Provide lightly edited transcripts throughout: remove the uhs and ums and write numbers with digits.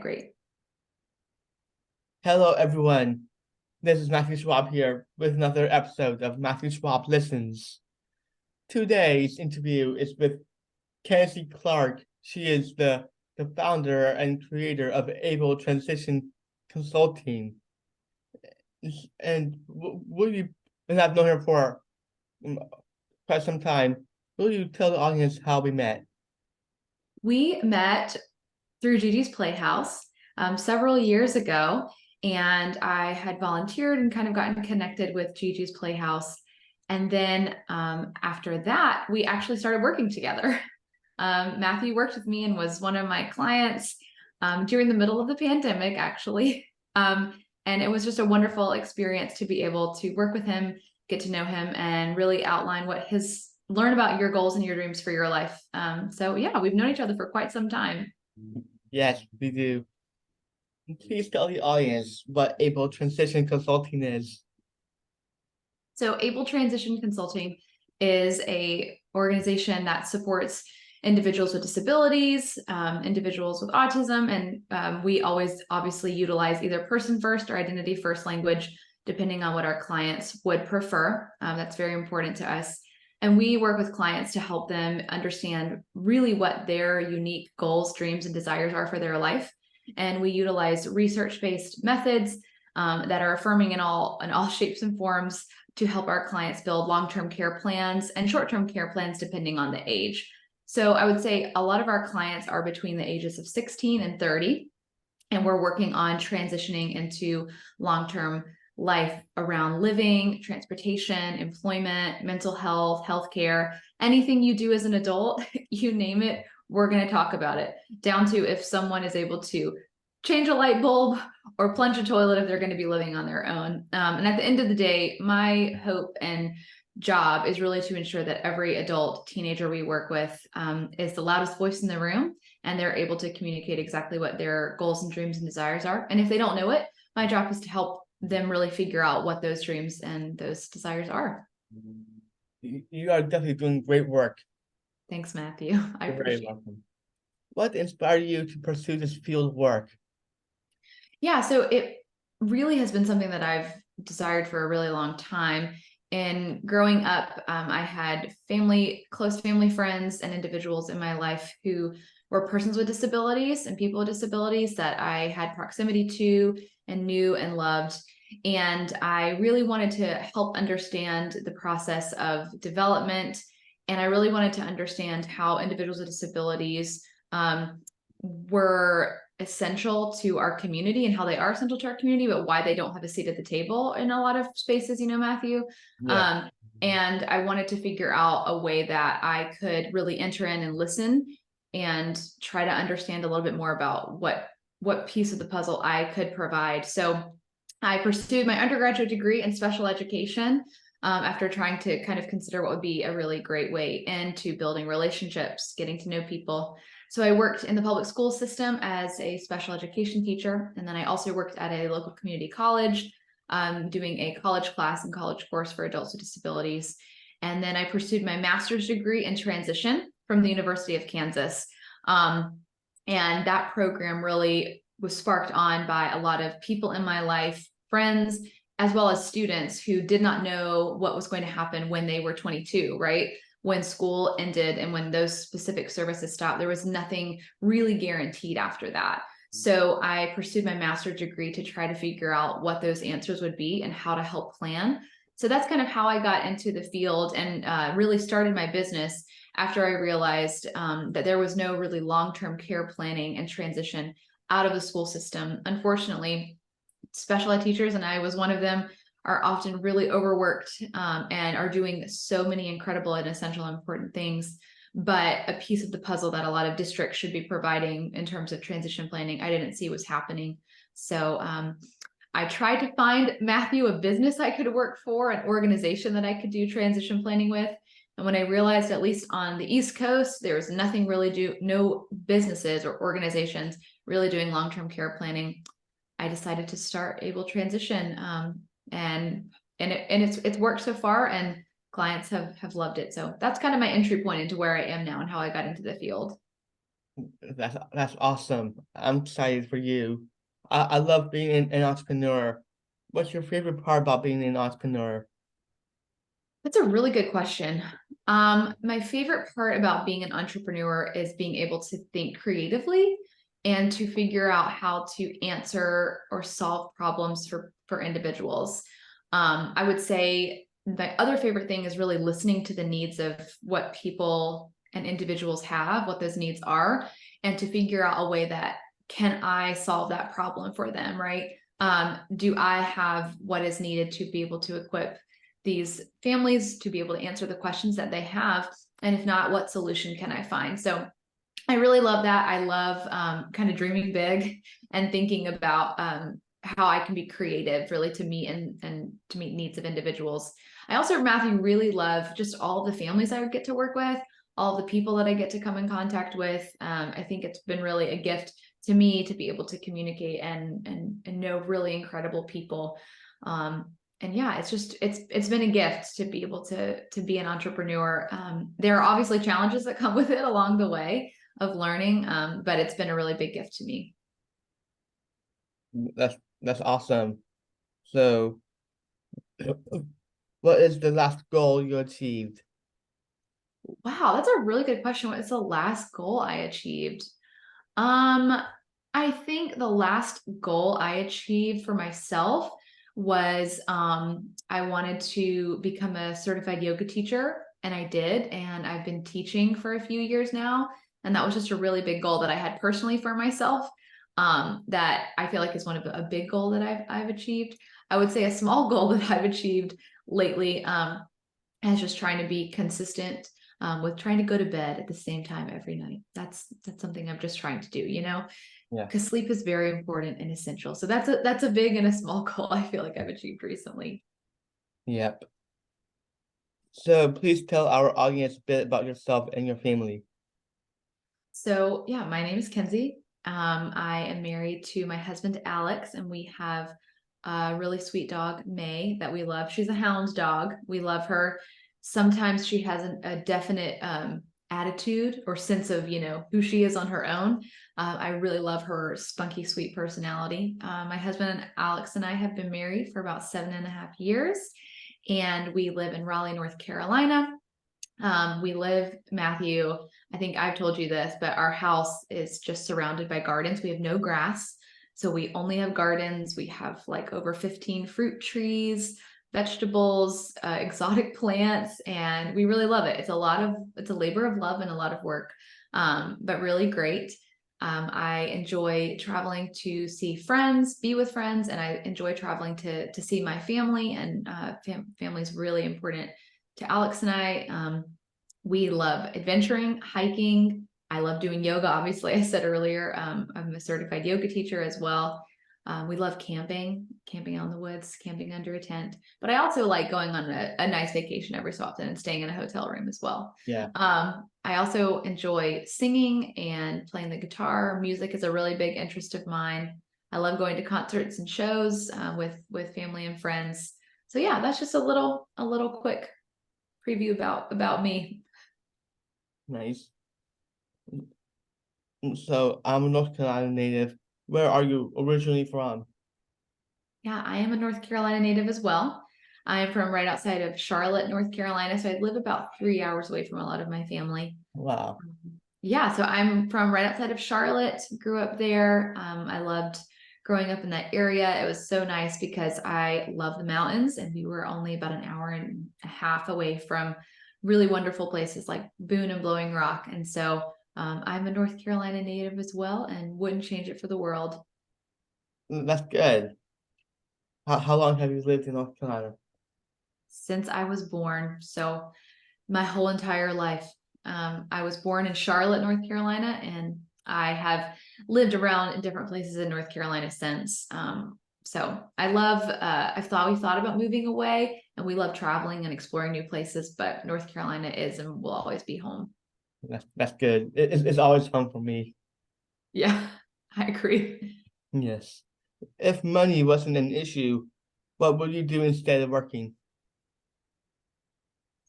Great. Hello, everyone. This is Matthew Schwab here with another episode of Matthew Schwab Listens. Today's interview is with Kenzie Clark. She is the founder and creator of Able Transition Consulting. And and I've known her for um, quite some time. Will you tell the audience how we met? We met through Gigi's Playhouse several years ago, and I had volunteered and kind of gotten connected with Gigi's Playhouse. And then after that, we actually started working together. Matthew worked with me and was one of my clients during the middle of the pandemic, actually. And it was just a wonderful experience to be able to work with him, get to know him, and really outline learn about your goals and your dreams for your life. So yeah, we've known each other for quite some time. Yes, we do. Please tell the audience what Able Transition Consulting is. So Able Transition Consulting is a organization that supports individuals with disabilities, individuals with autism, and we always obviously utilize either person first or identity first language, depending on what our clients would prefer. That's very important to us. And we work with clients to help them understand really what their unique goals, dreams, and desires are for their life. And we utilize research-based methods that are affirming in all shapes and forms to help our clients build long-term care plans and short-term care plans depending on the age. So I would say a lot of our clients are between the ages of 16 and 30, and we're working on transitioning into long-term life around living, transportation, employment, mental health, healthcare, anything you do as an adult, you name it, we're going to talk about it, down to if someone is able to change a light bulb or plunge a toilet if they're going to be living on their own. And at the end of the day, my hope and job is really to ensure that every adult teenager we work with is the loudest voice in the room, and they're able to communicate exactly what their goals and dreams and desires are. And if they don't know it, my job is to help them really figure out what those dreams and those desires are. You are definitely doing great work. Thanks, Matthew. I You're very appreciate it. welcome. What inspired you to pursue this field of work? Yeah, so it really has been something that I've desired for a really long time. And growing up, I had close family friends and individuals in my life who were persons with disabilities and people with disabilities that I had proximity to and knew and loved. And I really wanted to help understand the process of development. And I really wanted to understand how individuals with disabilities were essential to our community and how they are essential to our community, but why they don't have a seat at the table in a lot of spaces, Matthew. Yes. And I wanted to figure out a way that I could really enter in and listen and try to understand a little bit more about what piece of the puzzle I could provide. So I pursued my undergraduate degree in special education after trying to kind of consider what would be a really great way into building relationships, getting to know people. So I worked in the public school system as a special education teacher. And then I also worked at a local community college, doing a college class and college course for adults with disabilities. And then I pursued my master's degree in transition from the University of Kansas. And that program really was sparked on by a lot of people in my life, friends, as well as students who did not know what was going to happen when they were 22, right? When school ended and when those specific services stopped, there was nothing really guaranteed after that. So I pursued my master's degree to try to figure out what those answers would be and how to help plan. So that's kind of how I got into the field and really started my business after I realized that there was no really long-term care planning and transition out of the school system. Unfortunately, special ed teachers, and I was one of them, are often really overworked and are doing so many incredible and essential and important things. But a piece of the puzzle that a lot of districts should be providing in terms of transition planning, I didn't see was happening. So I tried to find Matthew a business I could work for, an organization that I could do transition planning with. And when I realized, at least on the East Coast, there was no businesses or organizations really doing long-term care planning, I decided to start Able Transition. And it's worked so far, and clients have loved it. So that's kind of my entry point into where I am now and how I got into the field. That's awesome. I'm excited for you. I love being an entrepreneur. What's your favorite part about being an entrepreneur? That's a really good question. My favorite part about being an entrepreneur is being able to think creatively and to figure out how to answer or solve problems for individuals. I would say my other favorite thing is really listening to the needs of what people and individuals have, what those needs are, and to figure out a way that can I solve that problem for them, right? Do I have what is needed to be able to equip these families to be able to answer the questions that they have? And if not, what solution can I find? So I really love that. I love kind of dreaming big and thinking about how I can be creative really to meet and to meet needs of individuals. I also, Matthew, really love just all the families I would get to work with, all the people that I get to come in contact with. I think it's been really a gift to me to be able to communicate and know really incredible people. And yeah, it's been a gift to be able to be an entrepreneur. There are obviously challenges that come with it along the way of learning, but it's been a really big gift to me. That's awesome. So, what is the last goal you achieved? Wow, that's a really good question. What is the last goal I achieved? Um, I think the last goal I achieved for myself was I wanted to become a certified yoga teacher, and I did, and I've been teaching for a few years now, and that was just a really big goal that I had personally for myself. That I feel like is one of a big goal that I've achieved. I would say a small goal that I've achieved lately is just trying to be consistent with trying to go to bed at the same time every night. That's something I'm just trying to do, Yes. because sleep is very important and essential. So that's a big and a small goal I feel like I've achieved recently. Yep. So please tell our audience a bit about yourself and your family. So yeah, my name is Kenzie. I am married to my husband Alex, and we have a really sweet dog, May, that we love. She's a hound dog. We love her. Sometimes she has a definite attitude or sense of, who she is on her own. I really love her spunky, sweet personality. My husband Alex and I have been married for about 7.5 years, and we live in Raleigh, North Carolina. We live, Matthew, I think I've told you this, but our house is just surrounded by gardens. We have no grass. So we only have gardens. We have like over 15 fruit trees, vegetables, exotic plants, and we really love it. It's a labor of love and a lot of work, but really great. I enjoy traveling to see friends, be with friends, and I enjoy traveling to see my family, and family is really important to Alex and I. We love adventuring, hiking. I love doing yoga. Obviously, I said earlier, I'm a certified yoga teacher as well. We love camping out in the woods, camping under a tent. But I also like going on a nice vacation every so often and staying in a hotel room as well. Yeah. I also enjoy singing and playing the guitar. Music is a really big interest of mine. I love going to concerts and shows with family and friends. So yeah, that's just a little quick preview about me. Nice. So I'm a North Carolina native. Where are you originally from? Yeah, I am a North Carolina native as well. I am from right outside of Charlotte, North Carolina, so I live about 3 hours away from a lot of my family. Wow. Yeah, so I'm from right outside of Charlotte, grew up there. I loved growing up in that area. It was so nice because I love the mountains, and we were only about an hour and a half away from really wonderful places like Boone and Blowing Rock. And so I'm a North Carolina native as well and wouldn't change it for the world. That's good. How long have you lived in North Carolina? Since I was born. So my whole entire life. I was born in Charlotte, North Carolina, and I have lived around in different places in North Carolina since. So I love, we thought about moving away, and we love traveling and exploring new places, but North Carolina is and will always be home. That's good. It's always fun for me. Yeah, I agree. Yes. If money wasn't an issue, what would you do instead of working?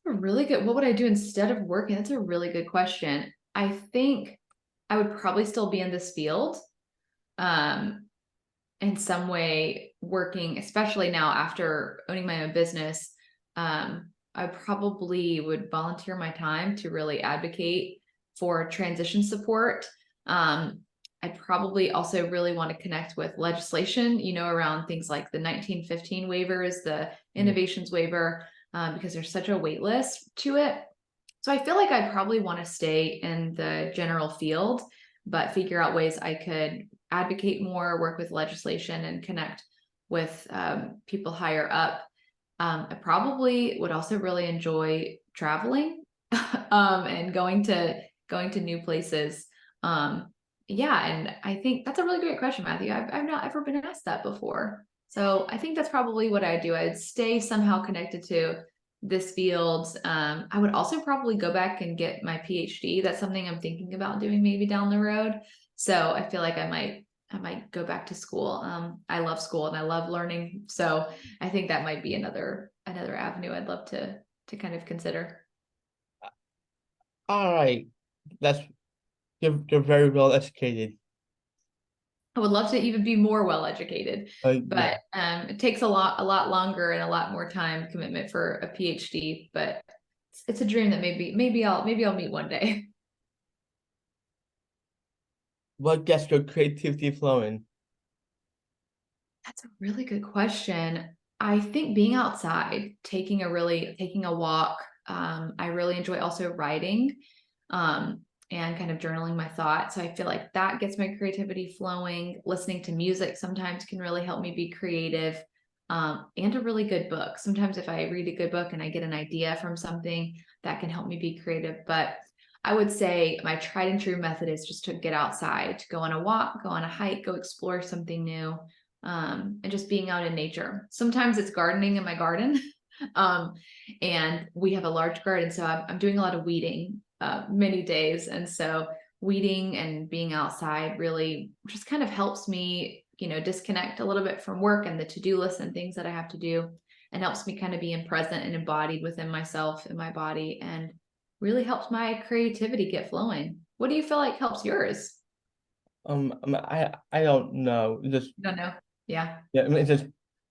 Really good. What would I do instead of working? That's a really good question. I think I would probably still be in this field. In some way working, especially now after owning my own business. I probably would volunteer my time to really advocate for transition support. I'd probably also really want to connect with legislation, around things like the 1915 waivers, the innovations waiver, because there's such a wait list to it. So I feel like I probably want to stay in the general field, but figure out ways I could advocate more, work with legislation, and connect with people higher up. I probably would also really enjoy traveling and going to new places. Yeah, and I think that's a really great question, Matthew. I've not ever been asked that before. So I think that's probably what I'd do. I'd stay somehow connected to this field. I would also probably go back and get my PhD. That's something I'm thinking about doing maybe down the road. So I feel like I might go back to school. I love school and I love learning. So I think that might be another avenue I'd love to kind of consider. All right, that's you're very well educated. I would love to even be more well educated, Yeah. but it takes a lot longer and a lot more time commitment for a PhD. But it's a dream that maybe I'll meet one day. What gets your creativity flowing? That's a really good question. I think being outside, taking a walk. I really enjoy also writing, and kind of journaling my thoughts. So I feel like that gets my creativity flowing. Listening to music sometimes can really help me be creative. And a really good book. Sometimes if I read a good book and I get an idea from something, that can help me be creative. But I would say my tried and true method is just to get outside, to go on a walk, go on a hike, go explore something new, and just being out in nature. Sometimes it's gardening in my garden. um, and we have a large garden, so I'm doing a lot of weeding many days. And so weeding and being outside really just kind of helps me, disconnect a little bit from work and the to-do list and things that I have to do, and helps me kind of be in present and embodied within myself and my body, and really helps my creativity get flowing. What do you feel like helps yours? I don't know. It just No, no. Yeah. yeah, I mean, it just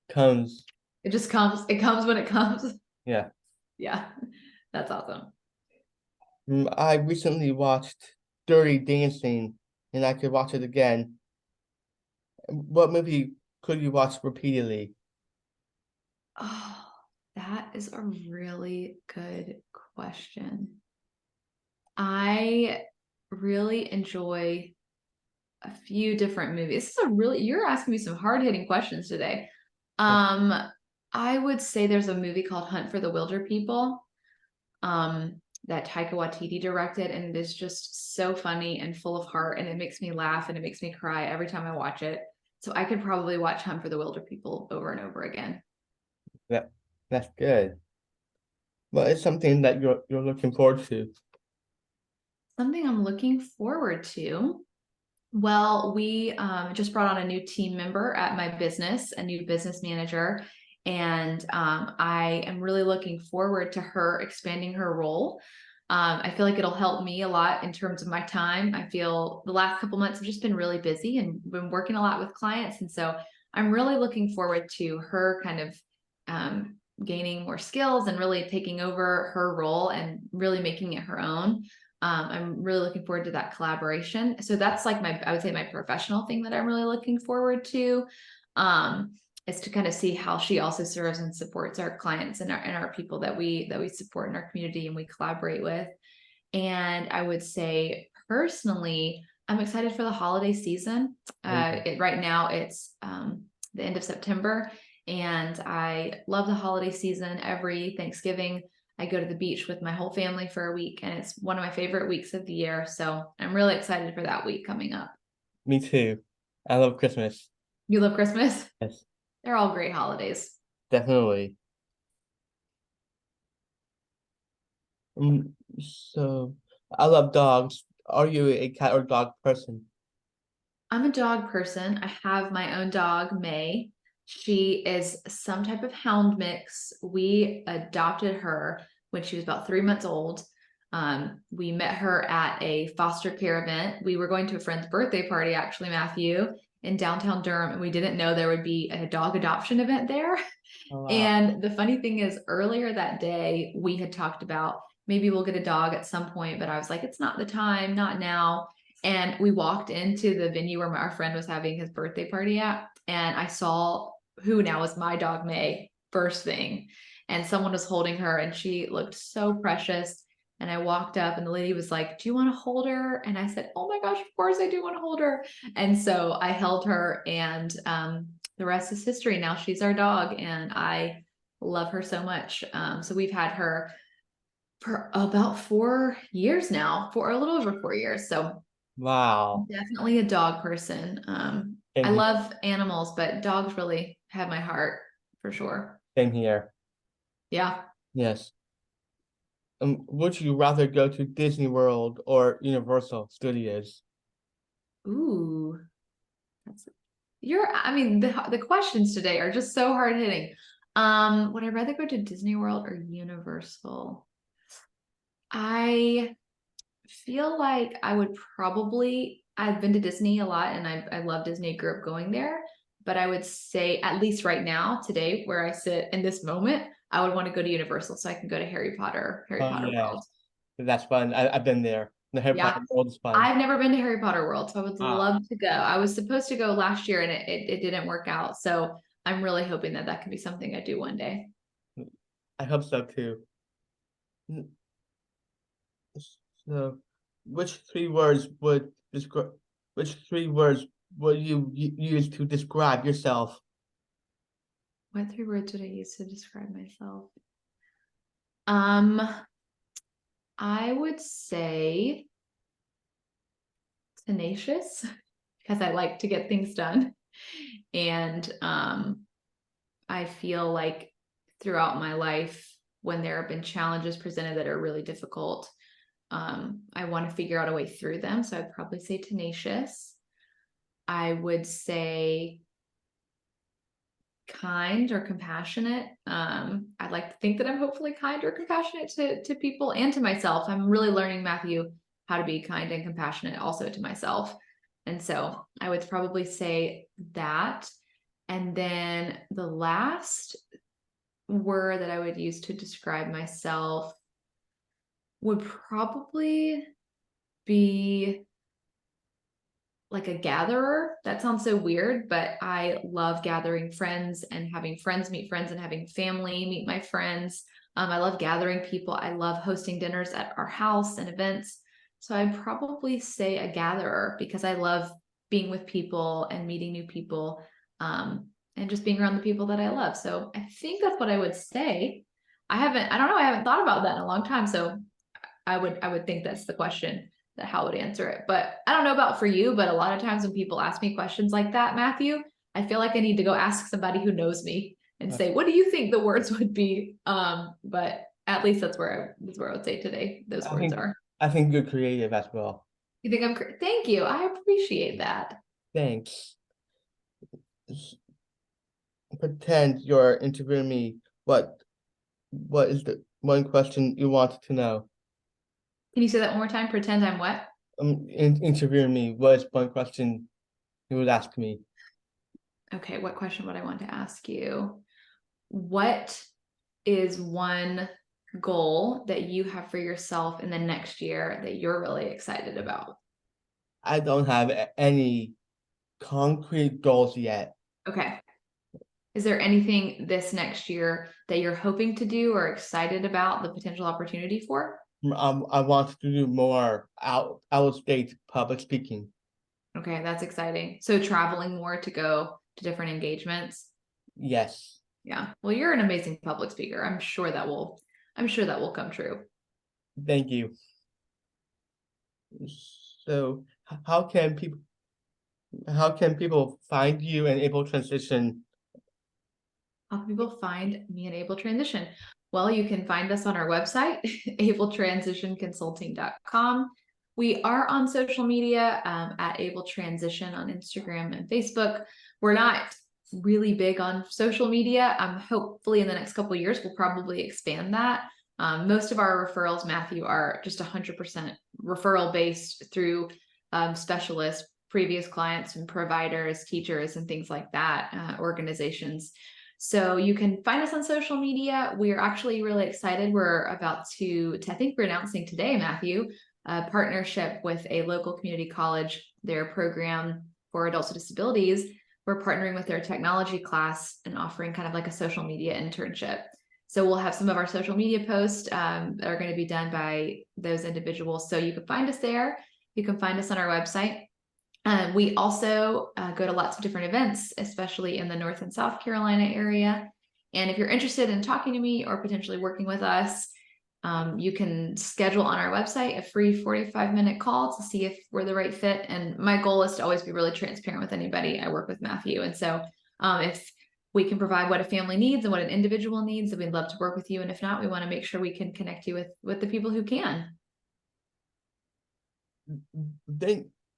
comes. It comes when it comes. Yeah. Yeah. That's awesome. I recently watched Dirty Dancing, and I could watch it again. What movie could you watch repeatedly? Oh, that is a really good question. I really enjoy a few different movies. You're asking me some hard-hitting questions today. Um, I would say there's a movie called Hunt for the Wilder People, that Taika Waititi directed, and it is just so funny and full of heart, and it makes me laugh and it makes me cry every time I watch it. So I could probably watch Hunt for the Wilder People over and over again. That that's good. But it's something that you're looking forward to. Something I'm looking forward to. Well, we just brought on a new team member at my business, a new business manager, and I am really looking forward to her expanding her role. I feel like it'll help me a lot in terms of my time. I feel the last couple months have just been really busy and been working a lot with clients, and so I'm really looking forward to her kind of gaining more skills and really taking over her role and really making it her own. I'm really looking forward to that collaboration. So that's like I would say my professional thing that I'm really looking forward to, is to kind of see how she also serves and supports our clients and our people that we support in our community and we collaborate with. And I would say personally, I'm excited for the holiday season. Right now it's the end of September, and I love the holiday season. Every Thanksgiving, I go to the beach with my whole family for a week, and it's one of my favorite weeks of the year. So I'm really excited for that week coming up. Me too. I love Christmas. You love Christmas? Yes, They're all great holidays. definitely. So I love dogs. Are you a cat or dog person? I'm a dog person. I have my own dog, May. She is some type of hound mix. We adopted her when she was about 3 months old. We met her at a foster care event. We were going to a friend's birthday party, actually, Matthew, in downtown Durham, and we didn't know there would be a dog adoption event there. Oh, wow. And the funny thing is, earlier that day, we had talked about maybe we'll get a dog at some point, but I was like, it's not the time, not now. And we walked into the venue where our friend was having his birthday party at, and I saw who now is my dog, May, first thing. And someone was holding her, and she looked so precious. And I walked up, and the lady was like, do you want to hold her? And I said, oh my gosh, of course I do want to hold her. And so I held her, and the rest is history. Now she's our dog, and I love her so much. So we've had her for about 4 years now, for a little over 4 years. So Wow. definitely a dog person. I Same here. love animals, but dogs really have my heart for sure. Same here. Yeah. Yes. Would you rather go to Disney World or Universal Studios? Ooh, that's I mean, the questions today are just so hard hitting. Would I rather go to Disney World or Universal? I feel like I would probably, I've been to Disney a lot, and I love Disney, grew up going there, but I would say, at least right now, today, where I sit in this moment, I would want to go to Universal so I can go to Harry Oh, Potter yes. World. That's fun. I've been there. The Harry Yeah. Potter World is fun. I've never been to Harry Potter World, so I would Ah, love to go. I was supposed to go last year, and it didn't work out. So I'm really hoping that that can be something I do one day. I hope so too. N- So, which three words would describe? Which three words would you use to describe yourself? What 3 words would I use to describe myself? Um, I would say tenacious, because I like to get things done. And I feel like throughout my life, when there have been challenges presented that are really difficult, I want to figure out a way through them. So I'd probably say tenacious. I would say kind or compassionate. I'd like to think that I'm hopefully kind or compassionate to people and to myself. I'm really learning, Matthew, how to be kind and compassionate also to myself. And so I would probably say that. And then the last word that I would use to describe myself would probably be like a gatherer. That sounds so weird, but I love gathering friends and having friends meet friends and having family meet my friends. I love gathering people. I love hosting dinners at our house and events. So I'd probably say a gatherer, because I love being with people and meeting new people, and just being around the people that I love. So I think that's what I would say. I don't know, I haven't thought about that in a long time. So I would think that's the question, that how I would answer it. But I don't know about for you, but a lot of times when people ask me questions like that, Matthew, I feel like I need to go ask somebody who knows me and say, what do you think the words would be? But at least that's where I would say today those I words think are. I think you're creative as well. You think thank you. I appreciate that. Thanks. Pretend you're interviewing me. What is the one question you want to know? Can you say that one more time? Pretend I'm what? Interviewing me. What is one question you would ask me? Okay, what question would I want to ask you? What is one goal that you have for yourself in the next year that you're really excited about? I don't have any concrete goals yet. Okay. Is there anything this next year that you're hoping to do or excited about the potential opportunity for? I want to do more out of state public speaking. Okay, that's exciting. So traveling more to go to different engagements. Yes. Yeah. Well, you're an amazing public speaker. I'm sure that will come true. Thank you. So how can people find you and able transition? How can people find me and Able Transition? Well, you can find us on our website, abletransitionconsulting.com. We are on social media at Able Transition on Instagram and Facebook. We're not really big on social media. Hopefully in the next couple of years, we'll probably expand that. Most of our referrals, Matthew, are just 100% referral based through specialists, previous clients and providers, teachers, and things like that, organizations. So you can find us on social media. We're actually really excited. We're about to I think we're announcing today, Matthew, a partnership with a local community college, their program for adults with disabilities. We're partnering with their technology class and offering kind of like a social media internship. So we'll have some of our social media posts that are going to be done by those individuals. So you can find us there. You can find us on our website. We also go to lots of different events, especially in the North and South Carolina area. And if you're interested in talking to me or potentially working with us, you can schedule on our website a free 45-minute call to see if we're the right fit. And my goal is to always be really transparent with anybody I work with, Matthew. And so if we can provide what a family needs and what an individual needs, then we'd love to work with you. And if not, we want to make sure we can connect you with the people who can.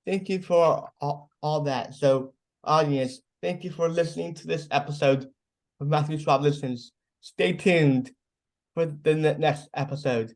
Thank you for all that. So, audience, thank you for listening to this episode of Matthew Schwab Listens. Stay tuned for the next episode.